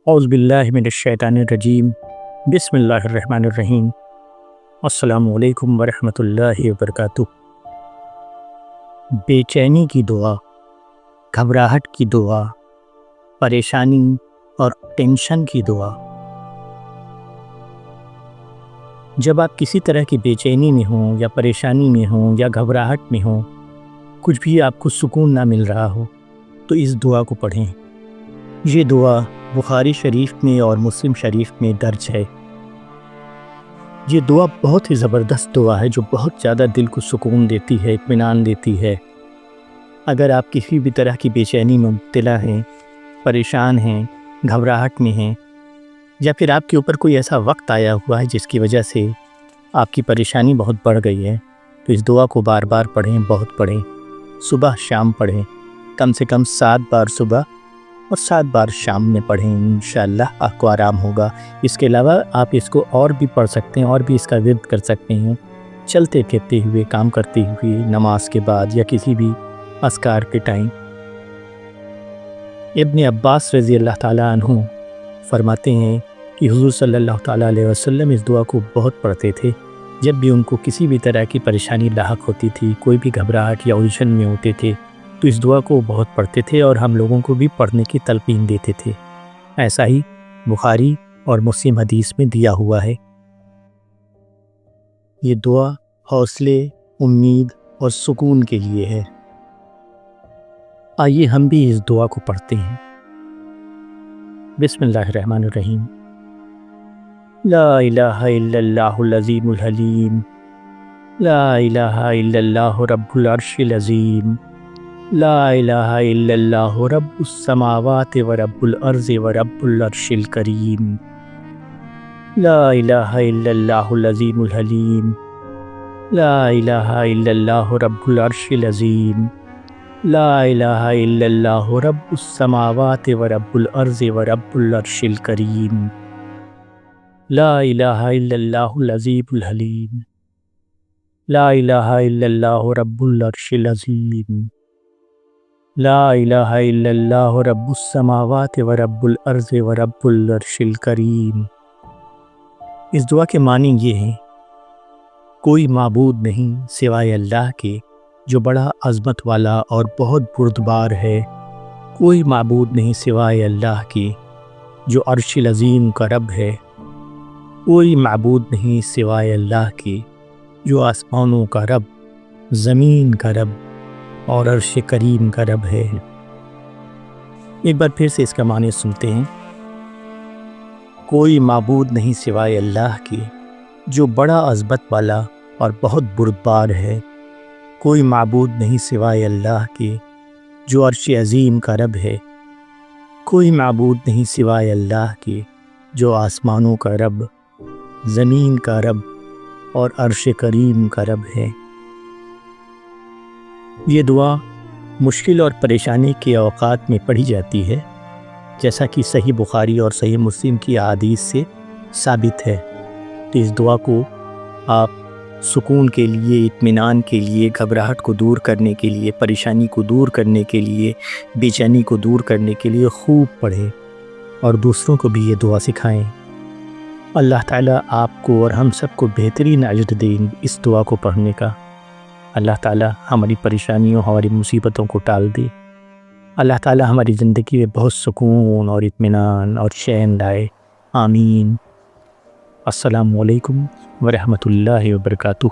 اعوذ باللہ من الشیطان الرجیم بسم اللہ الرحمن الرحیم السلام علیکم ورحمۃ اللہ وبرکاتہ۔ بے چینی کی دعا، گھبراہٹ کی دعا، پریشانی اور ٹینشن کی دعا۔ جب آپ کسی طرح کی بے چینی میں ہوں یا پریشانی میں ہوں یا گھبراہٹ میں ہوں، کچھ بھی آپ کو سکون نہ مل رہا ہو، تو اس دعا کو پڑھیں۔ یہ دعا بخاری شریف میں اور مسلم شریف میں درج ہے۔ یہ دعا بہت ہی زبردست دعا ہے جو بہت زیادہ دل کو سکون دیتی ہے، اطمینان دیتی ہے۔ اگر آپ کسی بھی طرح کی بے چینی میں مبتلا ہیں، پریشان ہیں، گھبراہٹ میں ہیں، یا پھر آپ کے اوپر کوئی ایسا وقت آیا ہوا ہے جس کی وجہ سے آپ کی پریشانی بہت بڑھ گئی ہے، تو اس دعا کو بار بار پڑھیں، بہت پڑھیں، صبح شام پڑھیں، کم سے کم 7 بار صبح اور 7 بار شام میں پڑھیں، انشاءاللہ آپ کو آرام ہوگا۔ اس کے علاوہ آپ اس کو اور بھی پڑھ سکتے ہیں، اور بھی اس کا ورد کر سکتے ہیں، چلتے پھرتے ہوئے، کام کرتے ہوئے، نماز کے بعد یا کسی بھی اذکار کے ٹائم۔ ابن عباس رضی اللہ تعالیٰ عنہ فرماتے ہیں کہ حضور صلی اللہ تعالیٰ علیہ وسلم اس دعا کو بہت پڑھتے تھے جب بھی ان کو کسی بھی طرح کی پریشانی لاحق ہوتی تھی، کوئی بھی گھبراہٹ یا الجھن میں ہوتے تھے، تو اس دعا کو بہت پڑھتے تھے اور ہم لوگوں کو بھی پڑھنے کی تلقین دیتے تھے۔ ایسا ہی بخاری اور مسلم حدیث میں دیا ہوا ہے۔ یہ دعا حوصلے، امید اور سکون کے لیے ہے۔ آئیے ہم بھی اس دعا کو پڑھتے ہیں۔ بسم اللہ الرحمن الرحیم۔ لا الہ الا اللہ العظیم الحلیم، لا الہ الا اللہ رب العرش العظیم، لا الہ الا اللہ رب السماوات ورب الارض ورب العرش الکریم، لا الہ الا اللہ العظیم الحلیم، لا الہ الا اللہ رب العرش العظیم، لا الہ الا اللہ رب السماوات ورب الارض ورب العرش الکریم، لا الہ الا اللہ العظیم الحلیم، لا الہ الا اللہ رب العرش العظیم، لا الہ الا اللہ رب السماوات ورب الارض ورب العرش الکریم۔ اس دعا کے معنی یہ ہیں: کوئی معبود نہیں سوائے اللہ کے جو بڑا عظمت والا اور بہت بردبار ہے، کوئی معبود نہیں سوائے اللہ کے جو عرش العظیم کا رب ہے، کوئی معبود نہیں سوائے اللہ کے جو آسمانوں کا رب، زمین کا رب اور عرش کریم کا رب ہے۔ ایک بار پھر سے اس کا معنی سنتے ہیں۔ کوئی معبود نہیں سوائے اللہ کے جو بڑا عظمت والا اور بہت بردبار ہے، کوئی معبود نہیں سوائے اللہ کے جو عرش عظیم کا رب ہے، کوئی معبود نہیں سوائے اللہ کے جو آسمانوں کا رب، زمین کا رب اور عرش کریم کا رب ہے۔ یہ دعا مشکل اور پریشانی کے اوقات میں پڑھی جاتی ہے، جیسا کہ صحیح بخاری اور صحیح مسلم کی احادیث سے ثابت ہے۔ تو اس دعا کو آپ سکون کے لیے، اطمینان کے لیے، گھبراہٹ کو دور کرنے کے لیے، پریشانی کو دور کرنے کے لیے، بے چینی کو دور کرنے کے لیے خوب پڑھیں اور دوسروں کو بھی یہ دعا سکھائیں۔ اللہ تعالیٰ آپ کو اور ہم سب کو بہترین اجر دے اس دعا کو پڑھنے کا۔ اللہ تعالیٰ ہماری پریشانیوں، ہماری مصیبتوں کو ٹال دے۔ اللہ تعالیٰ ہماری زندگی میں بہت سکون اور اطمینان اور چین لائے۔ آمین۔ السلام علیکم ورحمۃ اللہ وبرکاتہ۔